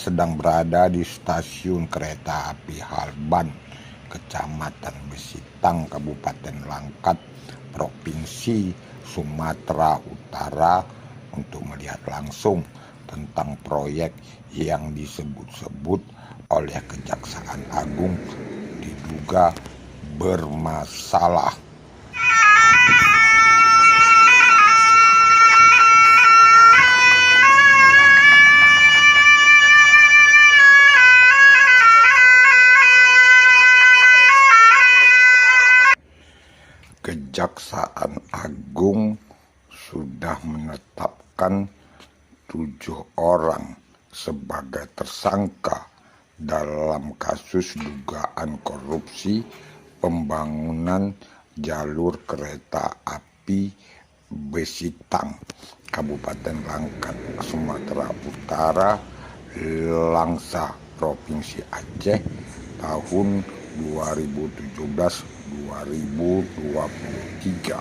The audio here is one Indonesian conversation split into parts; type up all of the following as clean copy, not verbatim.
sedang berada di stasiun kereta api Halban, Kecamatan Besitang, Kabupaten Langkat, Provinsi Sumatera Utara, untuk melihat langsung tentang proyek yang disebut-sebut oleh Kejaksaan Agung diduga bermasalah. Kejaksaan Agung sudah menetapkan 7 orang sebagai tersangka dalam kasus dugaan korupsi pembangunan jalur kereta api Besitang, Kabupaten Langkat, Sumatera Utara, Langsa, Provinsi Aceh, tahun 2017-2023.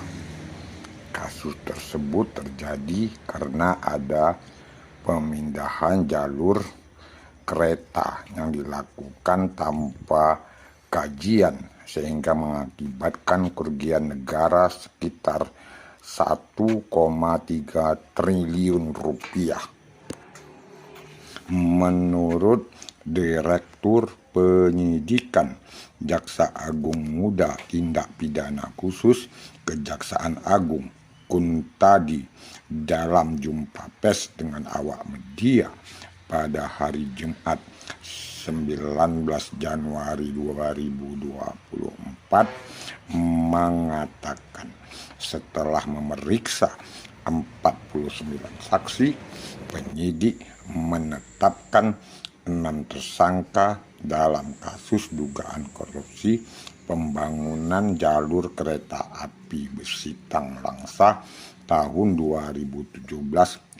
Kasus tersebut terjadi karena ada pemindahan jalur kereta yang dilakukan tanpa kajian sehingga mengakibatkan kerugian negara sekitar 1,3 triliun rupiah. Menurut Direktur Penyidikan Jaksa Agung Muda Tindak Pidana Khusus Kejaksaan Agung Kuntadi dalam jumpa pers dengan awak media pada hari Jumat 19 Januari 2024 mengatakan setelah memeriksa 49 saksi, penyidik menetapkan 6 tersangka dalam kasus dugaan korupsi pembangunan jalur kereta api Besitang Langsa tahun 2017-2023.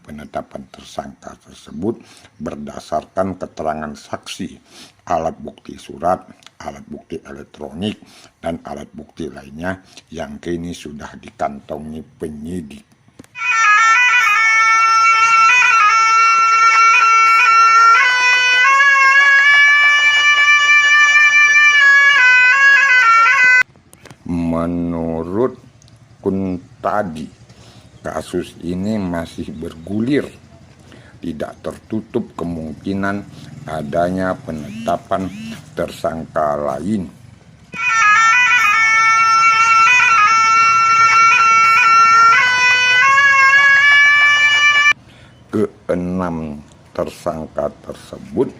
Penetapan tersangka tersebut berdasarkan keterangan saksi, alat bukti surat, alat bukti elektronik, dan alat bukti lainnya yang kini sudah dikantongi penyidik. Menurut Kuntadi, kasus ini masih bergulir. Tidak tertutup kemungkinan adanya penetapan tersangka lain. Keenam tersangka tersebut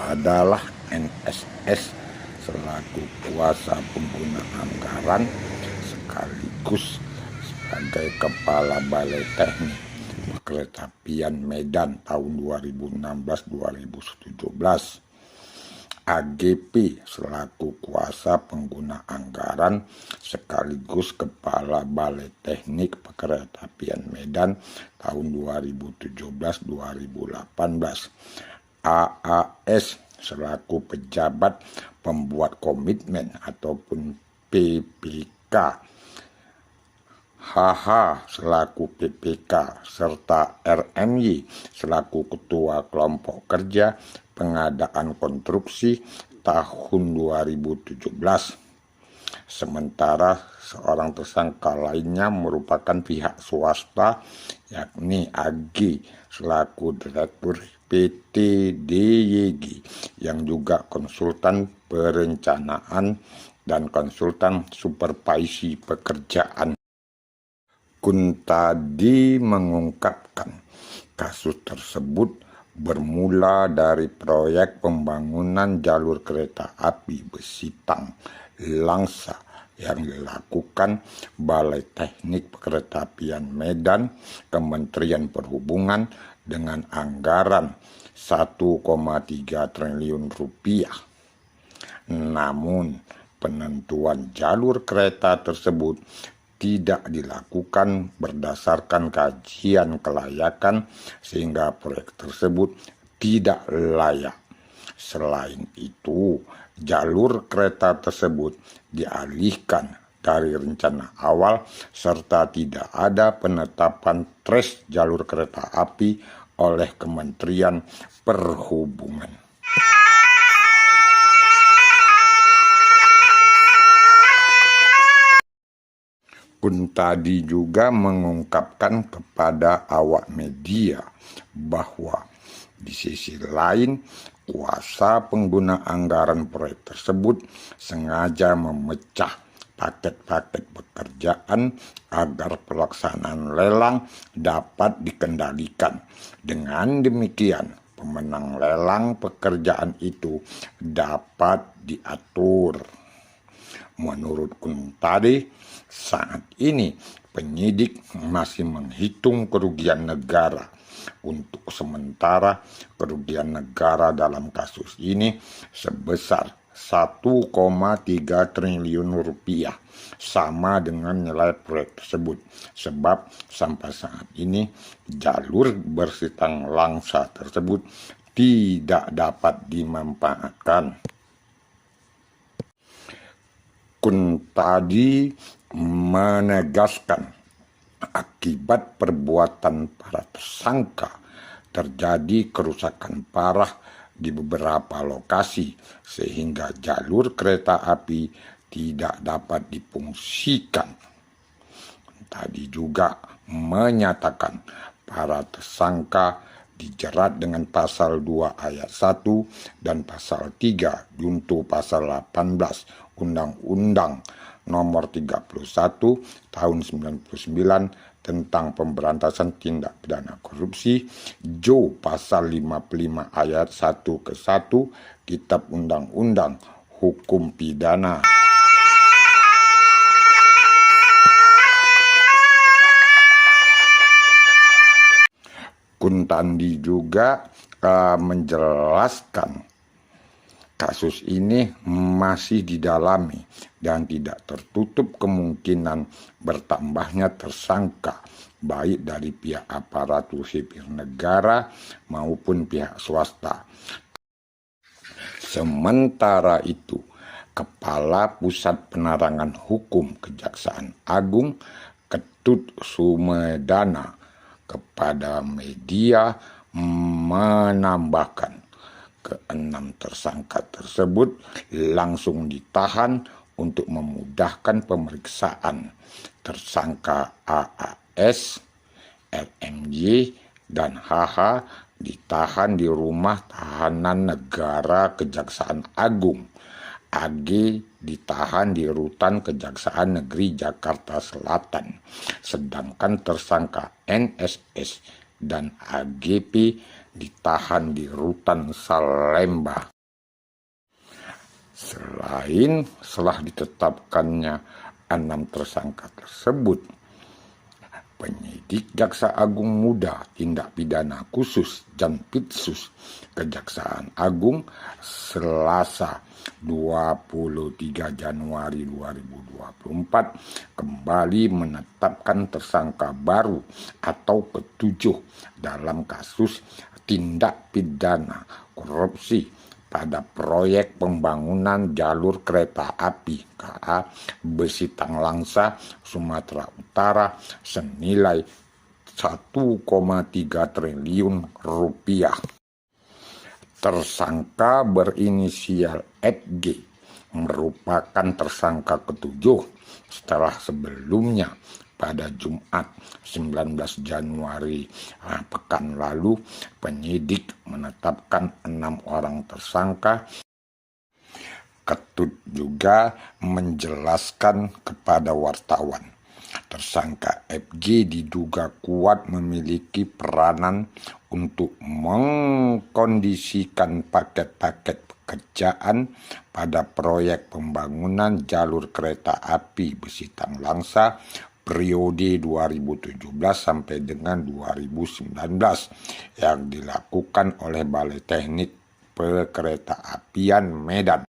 adalah NSS selaku kuasa pengguna anggaran sekaligus sebagai Kepala Balai Teknik Perkeretapian Medan tahun 2016-2017, AGP selaku kuasa pengguna anggaran sekaligus Kepala Balai Teknik Perkeretapian Medan tahun 2017-2018, AAS selaku pejabat pembuat komitmen ataupun PPK, HH selaku PPK, serta RMY selaku ketua kelompok kerja pengadaan konstruksi tahun 2017. Sementara seorang tersangka lainnya merupakan pihak swasta, yakni AG selaku direktur PT DYG yang juga konsultan perencanaan dan konsultan supervisi pekerjaan. Kuntadi mengungkapkan kasus tersebut bermula dari proyek pembangunan jalur kereta api Besitang Langsa yang dilakukan Balai Teknik Perkeretapian Medan, Kementerian Perhubungan dengan anggaran 1,3 triliun rupiah. Namun penentuan jalur kereta tersebut tidak dilakukan berdasarkan kajian kelayakan sehingga proyek tersebut tidak layak. Selain itu, jalur kereta tersebut dialihkan dari rencana awal serta tidak ada penetapan trace jalur kereta api oleh Kementerian Perhubungan. Kuntadi juga mengungkapkan kepada awak media bahwa di sisi lain, kuasa pengguna anggaran proyek tersebut sengaja memecah paket-paket pekerjaan agar pelaksanaan lelang dapat dikendalikan. Dengan demikian, pemenang lelang pekerjaan itu dapat diatur. Menurut Kuntadi, saat ini penyidik masih menghitung kerugian negara. Untuk sementara, kerugian negara dalam kasus ini sebesar 1,3 triliun rupiah, sama dengan nilai proyek tersebut. Sebab sampai saat ini jalur Bersitang Langsa tersebut tidak dapat dimanfaatkan. Kuntadi menegaskan akibat perbuatan para tersangka terjadi kerusakan parah di beberapa lokasi sehingga jalur kereta api tidak dapat difungsikan. Tadi juga menyatakan para tersangka dijerat dengan pasal 2 ayat 1 dan pasal 3 junto pasal 18 Undang-Undang Nomor 31 Tahun 99 tentang Pemberantasan Tindak Pidana Korupsi, Jo pasal 55 ayat 1 ke 1 Kitab Undang-Undang Hukum Pidana. Kuntadi juga menjelaskan kasus ini masih didalami dan tidak tertutup kemungkinan bertambahnya tersangka baik dari pihak aparatur sipil negara maupun pihak swasta. Sementara itu, Kepala Pusat Penerangan Hukum Kejaksaan Agung Ketut Sumedana kepada media menambahkan keenam tersangka tersebut langsung ditahan untuk memudahkan pemeriksaan. Tersangka AAS, RMY, dan HH ditahan di Rumah Tahanan Negara Kejaksaan Agung. AG ditahan di Rutan Kejaksaan Negeri Jakarta Selatan, sedangkan tersangka NSS dan AGP ditahan di Rutan Salemba. Setelah ditetapkannya 6 tersangka tersebut, penyidik Jaksa Agung Muda Tindak Pidana Khusus Jampitsus Kejaksaan Agung Selasa 23 Januari 2024 kembali menetapkan tersangka baru atau ketujuh dalam kasus tindak pidana korupsi pada proyek pembangunan jalur kereta api KA Bersitang Langsa, Sumatera Utara senilai 1,3 triliun rupiah. Tersangka berinisial FG merupakan tersangka ketujuh setelah sebelumnya pada Jumat 19 Januari pekan lalu penyidik menetapkan 6 orang tersangka. Ketut juga menjelaskan kepada wartawan, tersangka FG diduga kuat memiliki peranan untuk mengkondisikan paket-paket pekerjaan pada proyek pembangunan jalur kereta api Bersitang Langsa periode 2017 sampai dengan 2019 yang dilakukan oleh Balai Teknik Perkeretaapian Medan.